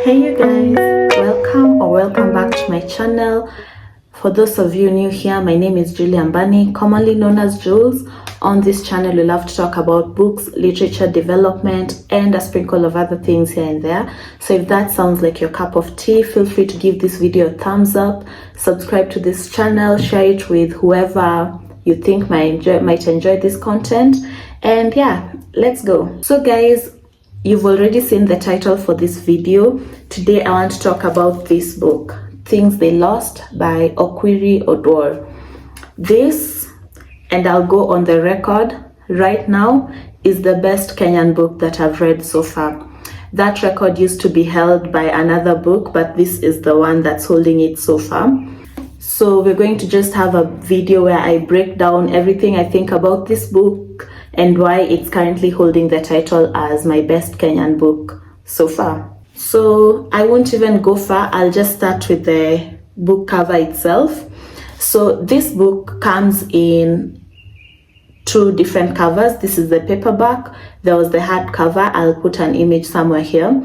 Hey you guys, welcome back to my channel. For those of you new here, my name is Julie Ambani, commonly known as Jules. On this channel we love to talk about books, literature development, and a sprinkle of other things here and there. So if that sounds like your cup of tea, feel free to give this video a thumbs up, subscribe to this channel, share it with whoever you think might enjoy this content, and yeah, let's go. So guys, you've already seen the title for this video. Today I want to talk about this book, Things They Lost by Okwiri Odor. This, and I'll go on the record right now, is the best Kenyan book that I've read so far. That record used to be held by another book, but this is the one that's holding it so far. So we're going to just have a video where I break down everything I think about this book and why it's currently holding the title as my best Kenyan book so far. So I won't even go far, I'll just start with the book cover itself. So this book comes in two different covers. This is the paperback, there was the hardcover. I'll put an image somewhere here.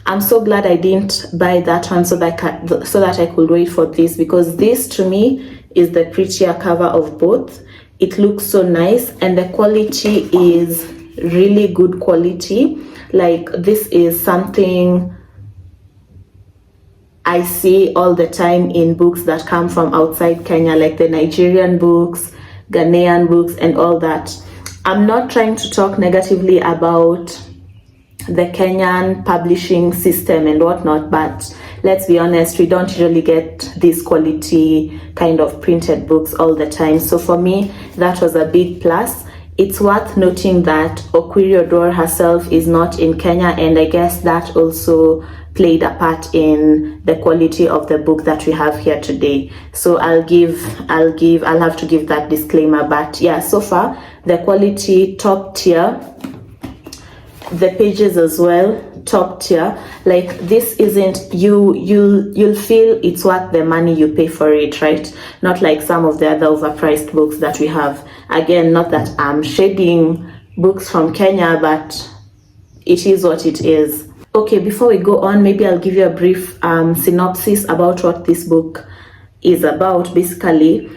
I'm so glad I didn't buy that one so that I could wait for this, because this to me is the prettier cover of both. It looks so nice and the quality is really good quality. Like, this is something I see all the time in books that come from outside Kenya, like the Nigerian books, Ghanaian books, and all that. I'm not trying to talk negatively about the Kenyan publishing system and whatnot, but let's be honest, we don't usually get this quality kind of printed books all the time. So for me, that was a big plus. It's worth noting that Okwiri Odor herself is not in Kenya, and I guess that also played a part in the quality of the book that we have here today. So I'll have to give that disclaimer, but yeah, so far the quality top tier, the pages as well top tier. Like, this isn't, you'll feel it's worth the money you pay for it, right? Not like some of the other overpriced books that we have. Again, not that I'm shading books from Kenya, but it is what it is. Okay, before we go on, maybe I'll give you a brief synopsis about what this book is about. Basically,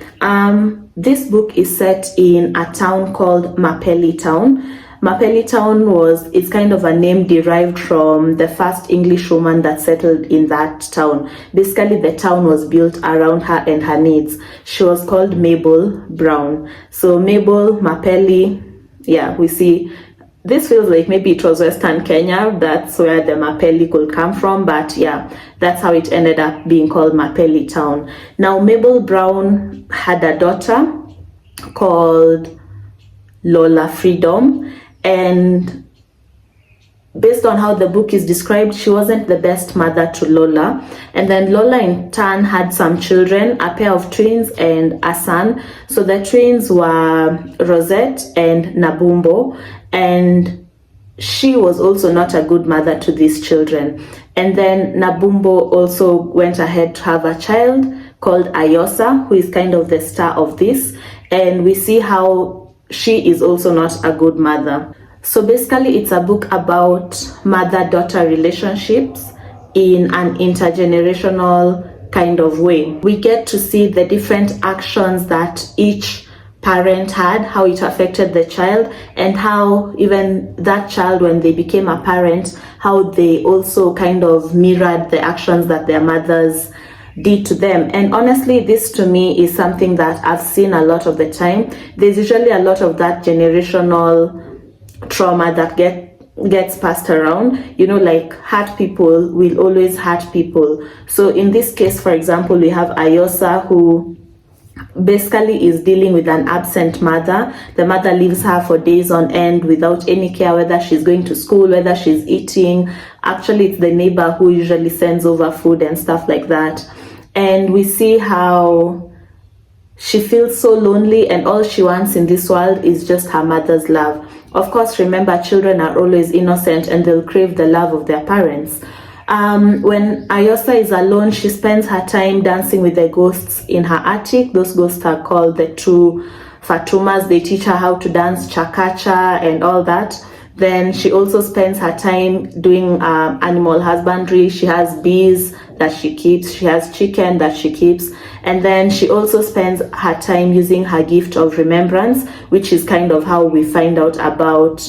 this book is set in a town called Mapeli Town. Mapeli Town is kind of a name derived from the first English woman that settled in that town. Basically, the town was built around her and her needs. She was called Mabel Brown. So Mabel, Mapeli, yeah, we see, this feels like maybe it was Western Kenya. That's where the Mapeli could come from, but yeah, that's how it ended up being called Mapeli Town. Now, Mabel Brown had a daughter called Lola Freedom, and based on how the book is described, she wasn't the best mother to Lola. And then Lola in turn had some children, a pair of twins and a son. So the twins were Rosette and Nabumbo, and she was also not a good mother to these children. And then Nabumbo also went ahead to have a child called Ayosa, who is kind of the star of this, and we see how she is also not a good mother. So basically, it's a book about mother-daughter relationships in an intergenerational kind of way. We get to see the different actions that each parent had, how it affected the child, and how even that child, when they became a parent, how they also kind of mirrored the actions that their mothers did to them. And honestly, this to me is something that I've seen a lot of the time. There's usually a lot of that generational trauma that gets passed around, you know, like hurt people will always hurt people. So in this case, for example, we have Ayosa, who basically is dealing with an absent mother. The mother leaves her for days on end without any care, whether she's going to school, whether she's eating. Actually, it's the neighbor who usually sends over food and stuff like that. And we see how she feels so lonely, and all she wants in this world is just her mother's love. Of course, remember, children are always innocent and they'll crave the love of their parents. When Ayosa is alone, she spends her time dancing with the ghosts in her attic. Those ghosts are called the two Fatumas. They teach her how to dance chakacha and all that. Then she also spends her time doing animal husbandry. She has bees that she keeps, she has chicken that she keeps, and then she also spends her time using her gift of remembrance, which is kind of how we find out about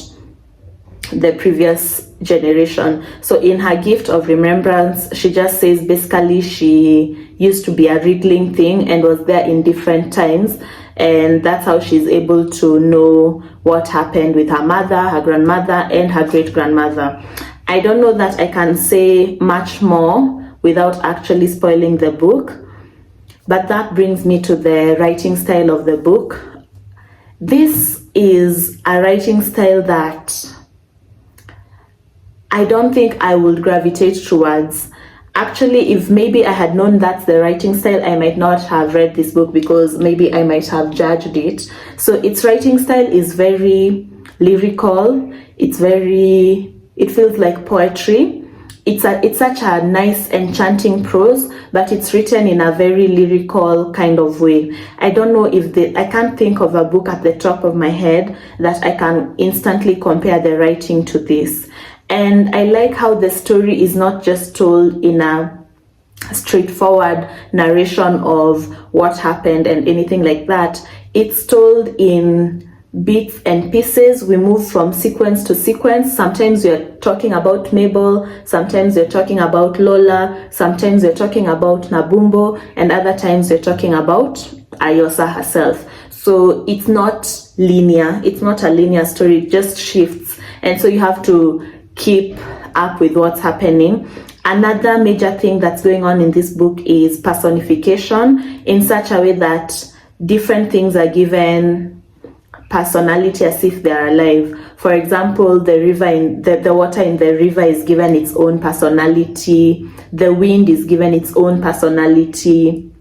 the previous generation. So in her gift of remembrance, she just says basically she used to be a wriggling thing and was there in different times, and that's how she's able to know what happened with her mother, her grandmother, and her great-grandmother. I don't know that I can say much more without actually spoiling the book, but that brings me to the writing style of the book. This is a writing style that I don't think I would gravitate towards. Actually, if maybe I had known that's the writing style, I might not have read this book, because maybe I might have judged it. So its writing style is very lyrical. It feels like poetry. It's such a nice, enchanting prose, but it's written in a very lyrical kind of way. I don't know I can't think of a book at the top of my head that I can instantly compare the writing to this. And I like how the story is not just told in a straightforward narration of what happened and anything like that. It's told in bits and pieces. We move from sequence to sequence. Sometimes we're talking about Mabel, sometimes we're talking about Lola, sometimes we're talking about Nabumbo, and other times we're talking about Ayosa herself. So it's not linear. It's not a linear story. It just shifts. And so you have to keep up with what's happening. Another major thing that's going on in this book is personification, in such a way that different things are given personality as if they're alive. For example, the water in the river is given its own personality, the wind is given its own personality,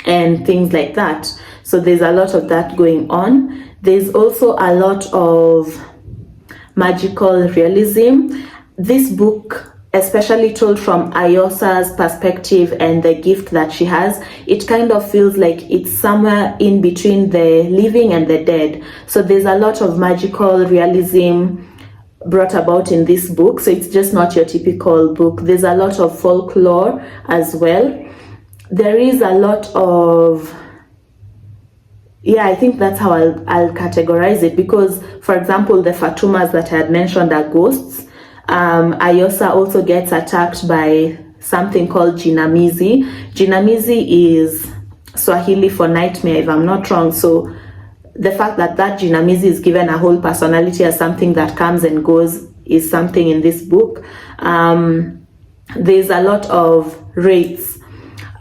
and things like that. So there's a lot of that going on. There's also a lot of magical realism. This book, especially told from Ayosa's perspective and the gift that she has, it kind of feels like it's somewhere in between the living and the dead. So there's a lot of magical realism brought about in this book. So it's just not your typical book. There's a lot of folklore as well. There is a lot of, I think that's how I'll categorize it, because, for example, the Fatumas that I had mentioned are ghosts. Ayosa also gets attacked by something called Jinamizi. Jinamizi is Swahili for nightmare, if I'm not wrong. So the fact that Jinamizi is given a whole personality as something that comes and goes is something in this book. There's a lot of wraiths.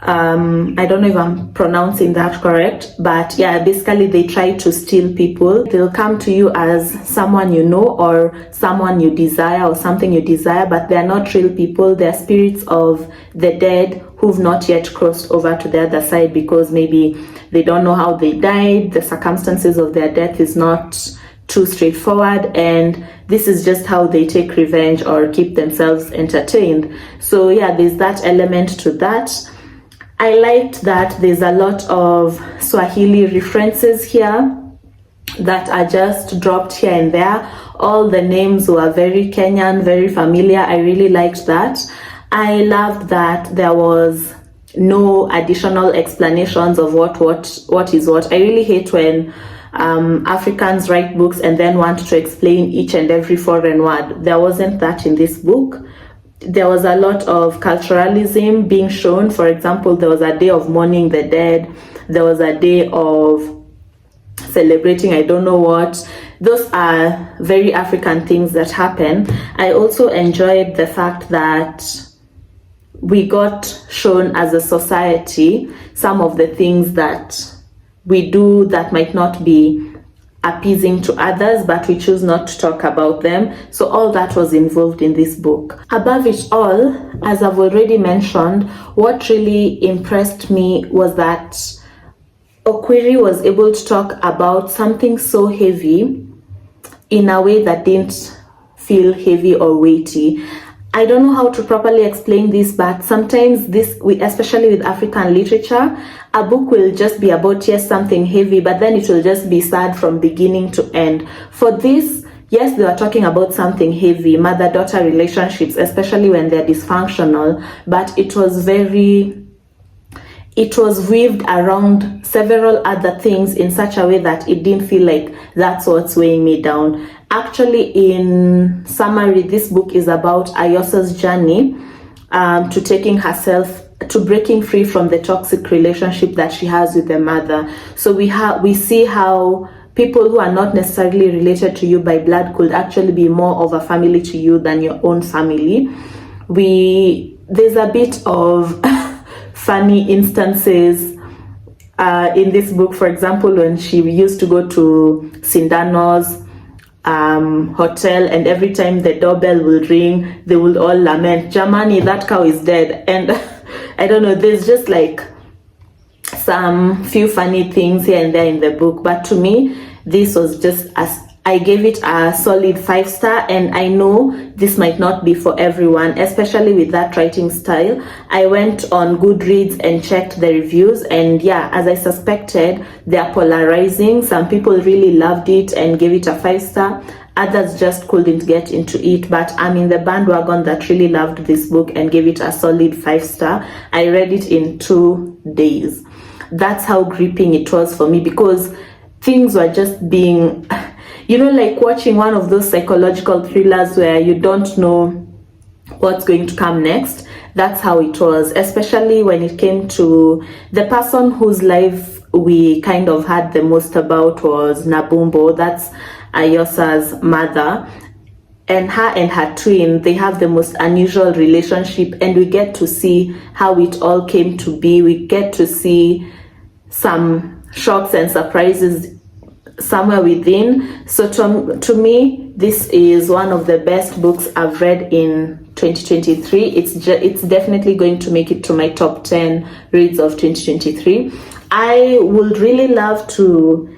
I don't know if I'm pronouncing that correct, but basically they try to steal people. They'll come to you as someone you know or someone you desire or something you desire, but they're not real people. They're spirits of the dead who've not yet crossed over to the other side, because maybe they don't know how they died, the circumstances of their death is not too straightforward, and this is just how they take revenge or keep themselves entertained. So there's that element to that. I liked that there's a lot of Swahili references here that are just dropped here and there. All the names were very Kenyan, very familiar. I really liked that. I loved that there was no additional explanations of what is what. I really hate when Africans write books and then want to explain each and every foreign word. There wasn't that in this book. There was a lot of culturalism being shown. For example, there was a day of mourning the dead. There was a day of celebrating I don't know what. Those are very African things that happen. I also enjoyed the fact that we got shown as a society some of the things that we do that might not be appeasing to others, but we choose not to talk about them. So all that was involved in this book. Above it all, as I've already mentioned, what really impressed me was that Okwiri was able to talk about something so heavy in a way that didn't feel heavy or weighty. I don't know how to properly explain this, but sometimes especially with African literature, a book will just be about something heavy, but then it will just be sad from beginning to end. For this, yes, they were talking about something heavy, mother-daughter relationships, especially when they're dysfunctional, but it was weaved around several other things in such a way that it didn't feel like that's what's weighing me down. Actually, in summary, this book is about Ayosa's journey to breaking free from the toxic relationship that she has with the mother. So we see how people who are not necessarily related to you by blood could actually be more of a family to you than your own family. There's a bit of funny instances in this book. For example, when she used to go to Sindano's hotel, and every time the doorbell will ring, they will all lament, "Jamani, that cow is dead." And I don't know, there's just like some few funny things here and there in the book, but to me this was just I gave it a solid 5-star, and I know this might not be for everyone, especially with that writing style. I went on Goodreads and checked the reviews, and yeah, as I suspected, they're polarizing. Some people really loved it and gave it a 5-star. Others just couldn't get into it, but I'm in the bandwagon that really loved this book and gave it a solid 5-star. I read it in 2 days. That's how gripping it was for me, because things were just being, like watching one of those psychological thrillers where you don't know what's going to come next. That's how it was, especially when it came to the person whose life we kind of had the most about was Nabumbo. That's Ayosa's mother. And her twin, they have the most unusual relationship, and we get to see how it all came to be. We get to see some shocks and surprises somewhere within. So to me, this is one of the best books I've read in 2023. It's definitely going to make it to my top 10 reads of 2023. I would really love to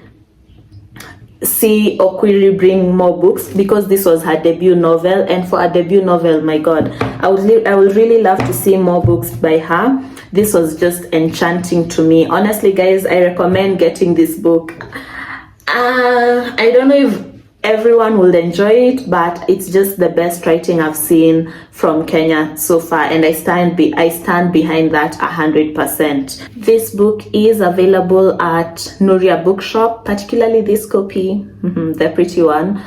see Okwiri bring more books, because this was her debut novel, and for a debut novel, my god, I would really love to see more books by her. This was just enchanting to me. Honestly, guys, I recommend getting this book. I don't know if everyone will enjoy it, but it's just the best writing I've seen from Kenya so far, and I stand behind that 100%. This book is available at Nuria Bookshop, particularly this copy, the pretty one.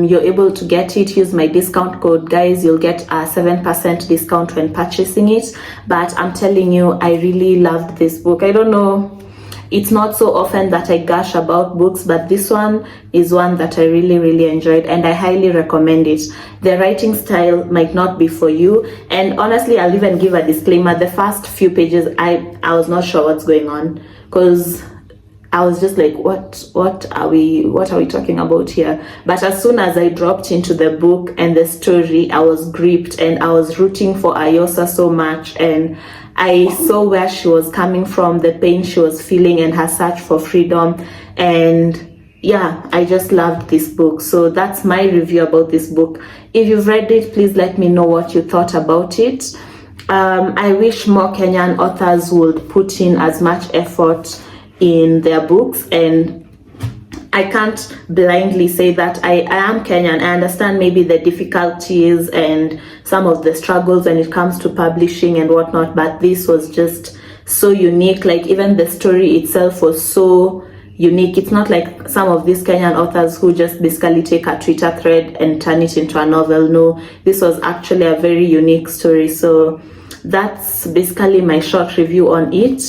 You're able to get it. Use my discount code, guys. You'll get a 7% discount when purchasing it. But I'm telling you, I really loved this book. I don't know, it's not so often that I gush about books, but this one is one that I really, really enjoyed, and I highly recommend it. The writing style might not be for you, and honestly, I'll even give a disclaimer. The first few pages, I was not sure what's going on, because I was just like, what are we talking about here? But as soon as I dropped into the book and the story, I was gripped, and I was rooting for Ayosa so much, and I saw where she was coming from, the pain she was feeling, and her search for freedom. And yeah, I just loved this book. So that's my review about this book. If you've read it, please let me know what you thought about it. I wish more Kenyan authors would put in as much effort in their books, and I can't blindly say that I am Kenyan. I understand maybe the difficulties and some of the struggles when it comes to publishing and whatnot, but this was just so unique. Like, even the story itself was so unique. It's not like some of these Kenyan authors who just basically take a Twitter thread and turn it into a novel. No, this was actually a very unique story. So that's basically my short review on it.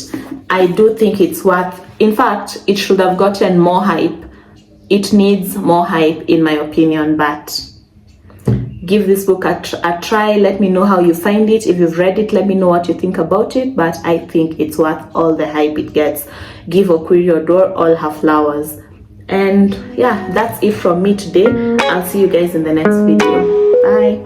I do think it's worth, in fact, it should have gotten more hype. It needs more hype, in my opinion, but give this book a try. Let me know how you find it. If you've read it, let me know what you think about it, but I think it's worth all the hype it gets. Give Okwiri Odor all her flowers. And yeah, that's it from me today. I'll see you guys in the next video. Bye.